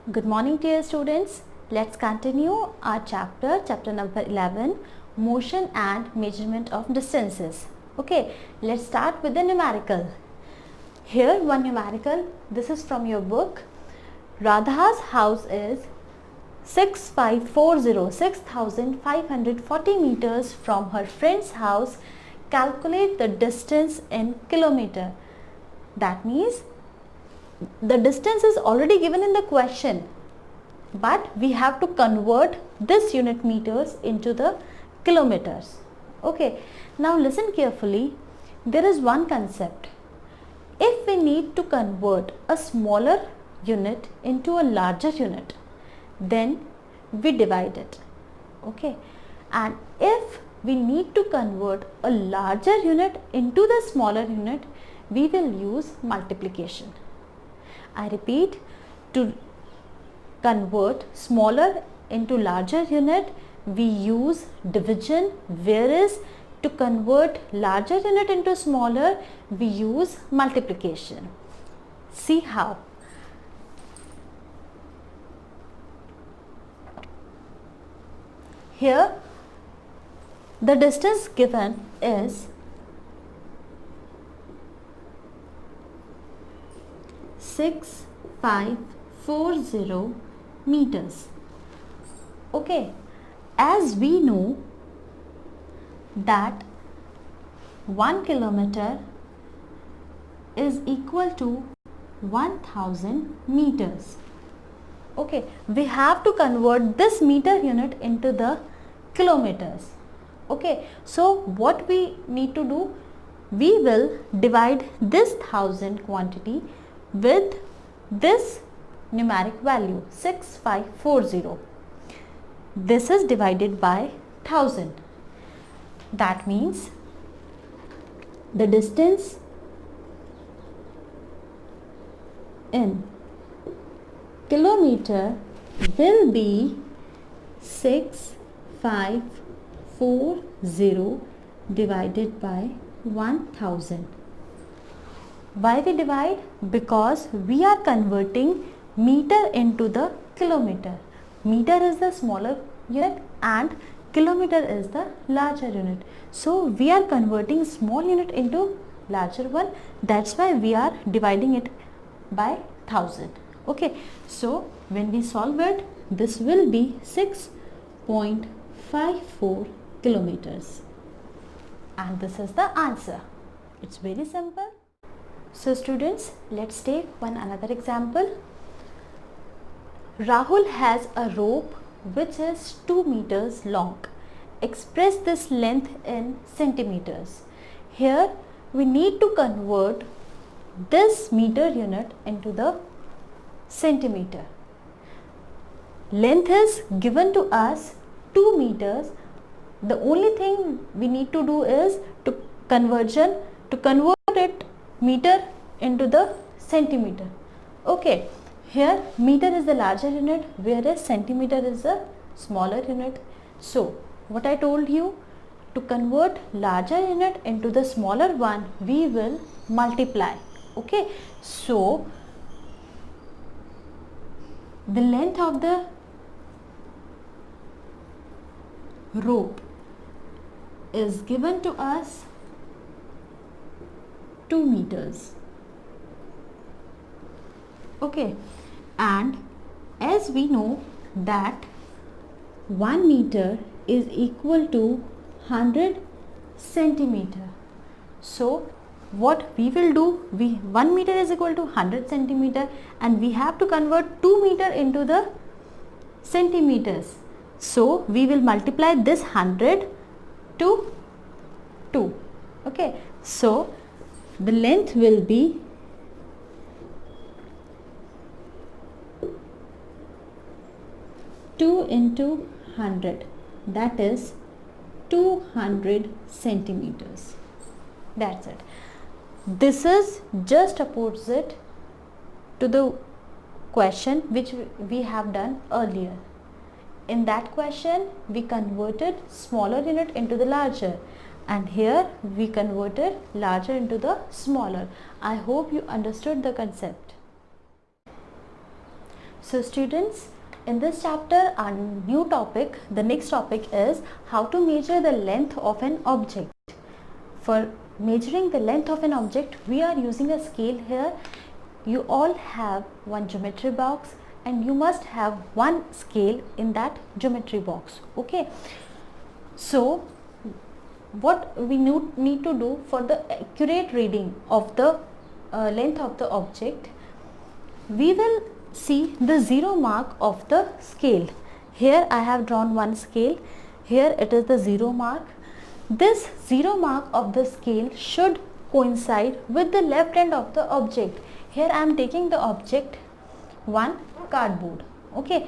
Good morning dear students. Let's continue our chapter number 11, motion and measurement of distances. Okay, let's start with the numerical. Here one numerical, this is from your book. Radha's house is 6540 meters from her friend's house. Calculate the distance in kilometer. That means the distance is already given in the question, but we have to convert this unit meters into the kilometers. Okay, now listen carefully. There is one concept. If we need to convert a smaller unit into a larger unit, then we divide it. Okay, and if we need to convert a larger unit into the smaller unit, we will use multiplication. I repeat, to convert smaller into larger unit, we use division, whereas to convert larger unit into smaller, we use multiplication. See how. Here, the distance given is 6540 meters. Okay, as we know that 1 kilometer is equal to 1000 meters. Okay, we have to convert this meter unit into the kilometers. Okay, so what we need to do, we will divide this 1000 quantity with this numeric value 6540. This is divided by 1000. That means the distance in kilometer will be 6540 divided by 1000. Why we divide? Because we are converting meter into the kilometer. Meter is the smaller unit and kilometer is the larger unit. So we are converting small unit into larger one. That's why we are dividing it by 1000. Okay, so when we solve it, this will be 6.54 kilometers. And this is the answer. It's very simple. So students, let's take one another example. Rahul has a rope which is 2 meters long. Express this length in centimeters. Here we need to convert this meter unit into the centimeter. Length is given to us 2 meters. The only thing we need to do is to convert it meter into the centimeter. Okay, here meter is the larger unit, whereas centimeter is the smaller unit. So what I told you, to convert larger unit into the smaller one, we will multiply. Okay, so the length of the rope is given to us 2 meters. Okay, and as we know that 1 meter is equal to 100 centimeter. So what we will do, 1 meter is equal to 100 centimeter and we have to convert 2 meter into the centimeters. So we will multiply this 100 to 2. Okay, so the length will be 2 into 100, that is 200 centimeters. That's it. This is just opposite to the question which we have done earlier. In that question, we converted smaller unit into the larger, and here we converted larger into the smaller. I hope you understood the concept. So students, in this chapter, our new topic, the next topic is how to measure the length of an object. For measuring the length of an object, we are using a scale here. You all have one geometry box and you must have one scale in that geometry box. Okay. So what we need to do for the accurate reading of the length of the object, we will see the zero mark of the scale. Here I have drawn one scale. Here it is the zero mark. This zero mark of the scale should coincide with the left end of the object. Here I am taking the object one cardboard. Okay,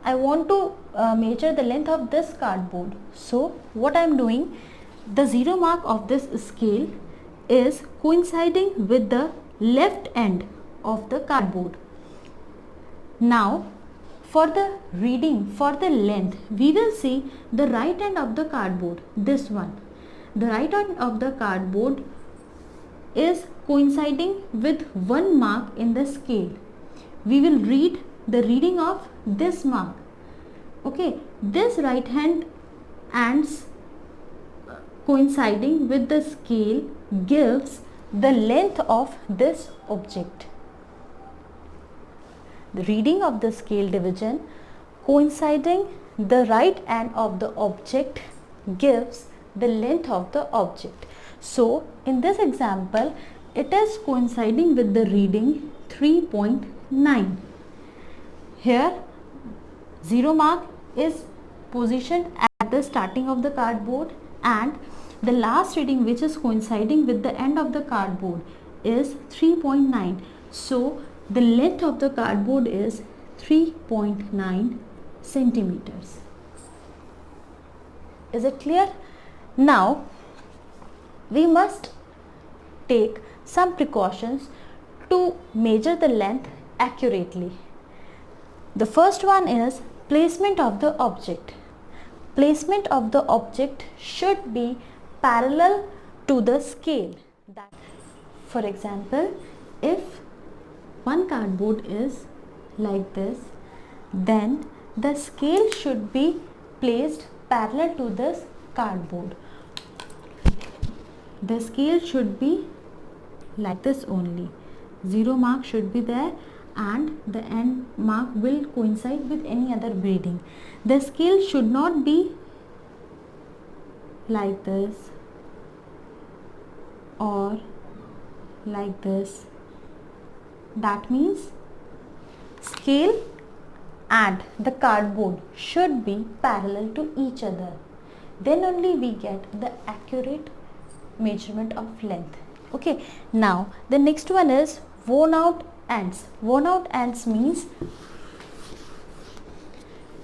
I want to measure the length of this cardboard. So what I am doing, the zero mark of this scale is coinciding with the left end of the cardboard. Now for the reading, for the length, we will see the right end of the cardboard, this one. The right end of the cardboard is coinciding with one mark in the scale. We will read the reading of this mark. Okay, this right hand ends coinciding with the scale gives the length of this object. The reading of the scale division coinciding the right end of the object gives the length of the object. So in this example, it is coinciding with the reading 3.9. Here zero mark is positioned at the starting of the cardboard and the last reading which is coinciding with the end of the cardboard is 3.9. So the length of the cardboard is 3.9 centimeters. Is it clear? Now we must take some precautions to measure the length accurately. The first one is placement of the object. Placement of the object should be parallel to the scale. For example, if one cardboard is like this, then the scale should be placed parallel to this cardboard. The scale should be like this only. Zero mark should be there and the end mark will coincide with any other reading. The scale should not be like this or like this. That means scale and the cardboard should be parallel to each other. Then only we get the accurate measurement of length. Okay, now the next one is worn out ends. Worn out ends means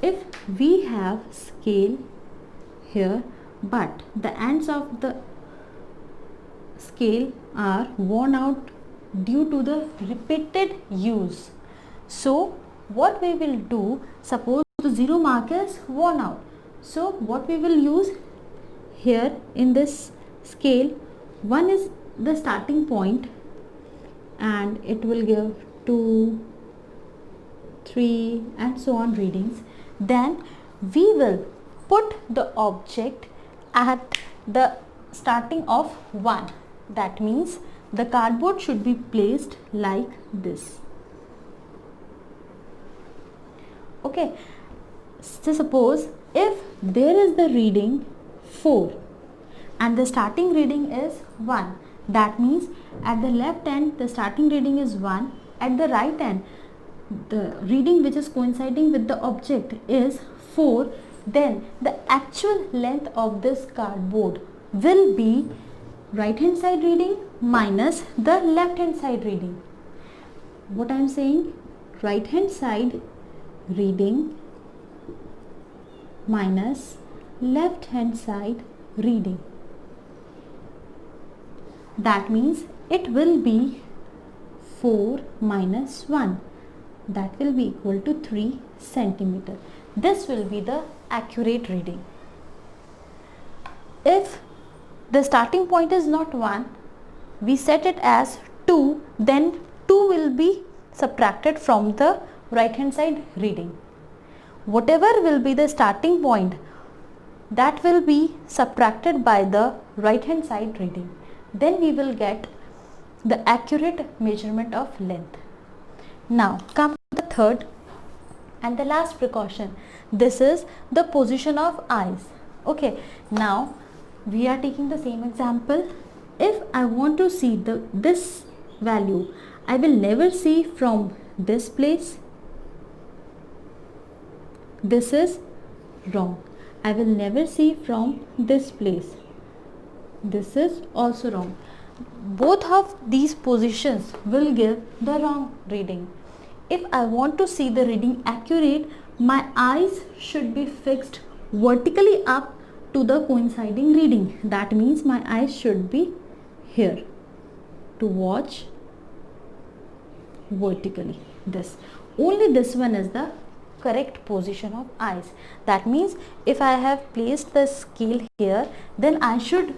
if we have scale here but the ends of the scale are worn out due to the repeated use. So what we will do, suppose the zero mark is worn out. So what we will use here in this scale, one is the starting point and it will give 2, 3 and so on readings. Then we will put the object at the starting of 1. That means the cardboard should be placed like this. Okay, so suppose if there is the reading 4 and the starting reading is 1, that means at the left end the starting reading is 1, at the right end the reading which is coinciding with the object is 4, then the actual length of this cardboard will be right hand side reading minus the left hand side reading. What I am saying, right hand side reading minus left hand side reading. That means it will be 4 minus 1, that will be equal to 3 centimeter. This will be the accurate reading. If the starting point is not 1, we set it as 2, then 2 will be subtracted from the right hand side reading. Whatever will be the starting point, that will be subtracted by the right hand side reading. Then we will get the accurate measurement of length. Now come to the third and the last precaution. This is the position of eyes. Okay, now we are taking the same example. If I want to see this value, I will never see from this place. This is wrong. I will never see from this place. This is also wrong. Both of these positions will give the wrong reading. If I want to see the reading accurate, my eyes should be fixed vertically up to the coinciding reading. That means my eyes should be here to watch vertically. Only this one is the correct position of eyes. That means if I have placed the scale here, then I should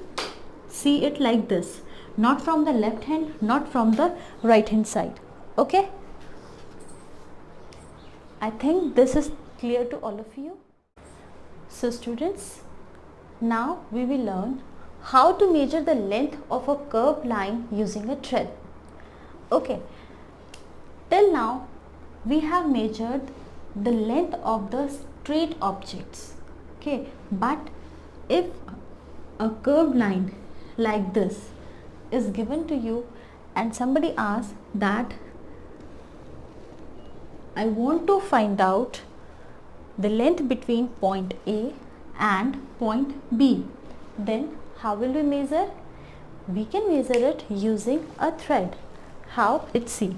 see it like this, not from the left hand, not from the right hand side. Okay, I think this is clear to all of you. So students, now we will learn how to measure the length of a curved line using a thread. Okay, till now we have measured the length of the straight objects. Okay, but if a curved line like this is given to you and somebody asks that I want to find out the length between point A and point B, then how will we measure? We can measure it using a thread. How? Let's see.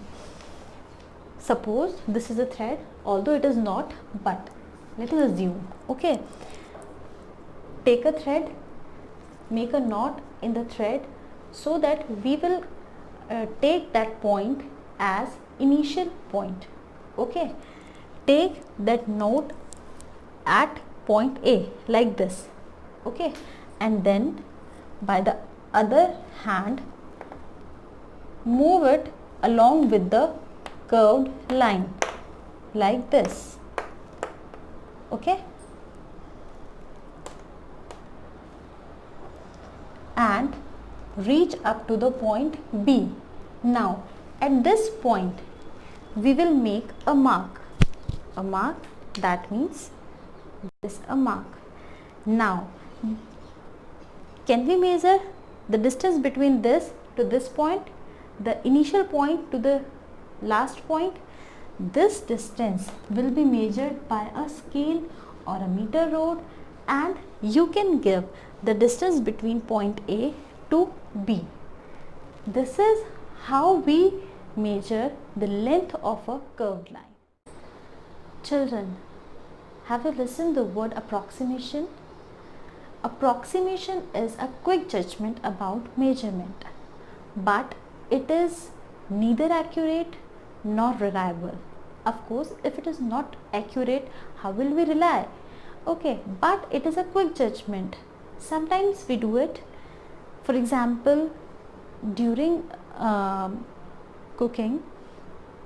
Suppose this is a thread, although it is not, but let us assume. Okay, take a thread, make a knot in the thread so that we will take that point as initial point. Okay, take that knot at point A like this. Okay, and then by the other hand move it along with the curved line like this. Okay, and reach up to the point B. Now at this point we will make a mark. That means this a mark. Now can we measure the distance between this to this point, the initial point to the last point? This distance will be measured by a scale or a meter rod, and you can give the distance between point A to B. This is how we measure the length of a curved line. Children, have you listened the word approximation? Approximation is a quick judgment about measurement, but it is neither accurate nor reliable. Of course, if it is not accurate, how will we rely? Okay, but it is a quick judgment. Sometimes we do it. For example, during cooking,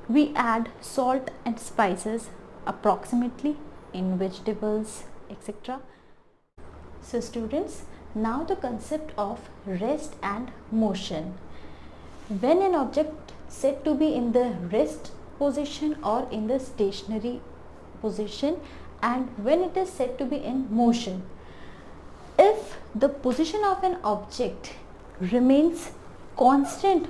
we add salt and spices approximately in vegetables, etc. So students, now the concept of rest and motion. When an object said to be in the rest position or in the stationary position, and when it is said to be in motion. If the position of an object remains constant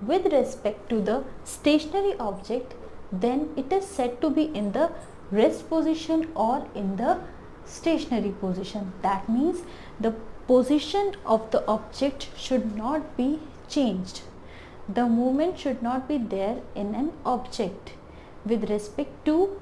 with respect to the stationary object, then it is said to be in the rest position or in the stationary position. That means the position of the object should not be changed. The movement should not be there in an object with respect to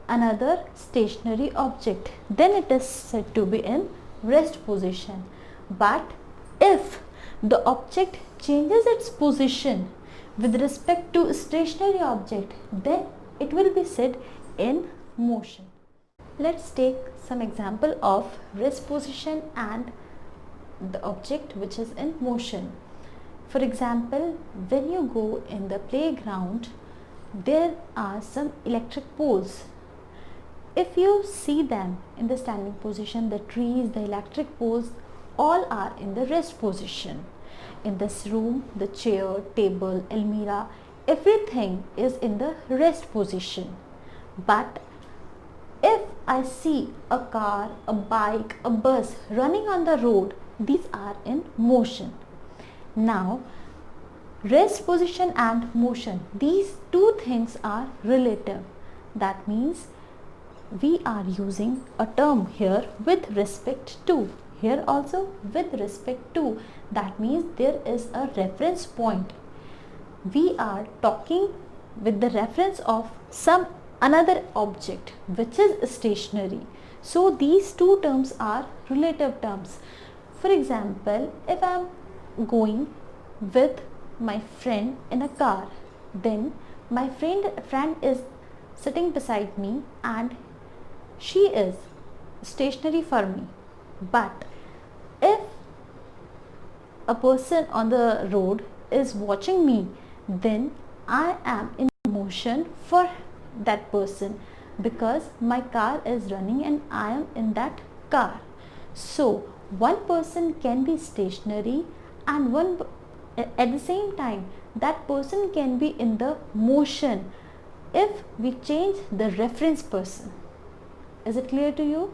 another stationary object. Then it is said to be in rest position. But if the object changes its position with respect to a stationary object, then it will be said in motion. Let's take some example of rest position and the object which is in motion. For example, when you go in the playground, there are some electric poles. If you see them in the standing position, the trees, the electric poles, all are in the rest position. In this room, the chair, table, almirah, everything is in the rest position. But if I see a car, a bike, a bus running on the road, these are in motion. Now, rest position and motion, these two things are relative. That means we are using a term here with respect to, here also with respect to. That means there is a reference point. We are talking with the reference of some another object which is stationary. So these two terms are relative terms. For example, if I am going with my friend in a car, then my friend is sitting beside me and she is stationary for me. But if a person on the road is watching me, then I am in motion for that person, because my car is running and I am in that car. So one person can be stationary and at the same time that person can be in the motion if we change the reference person. Is it clear to you?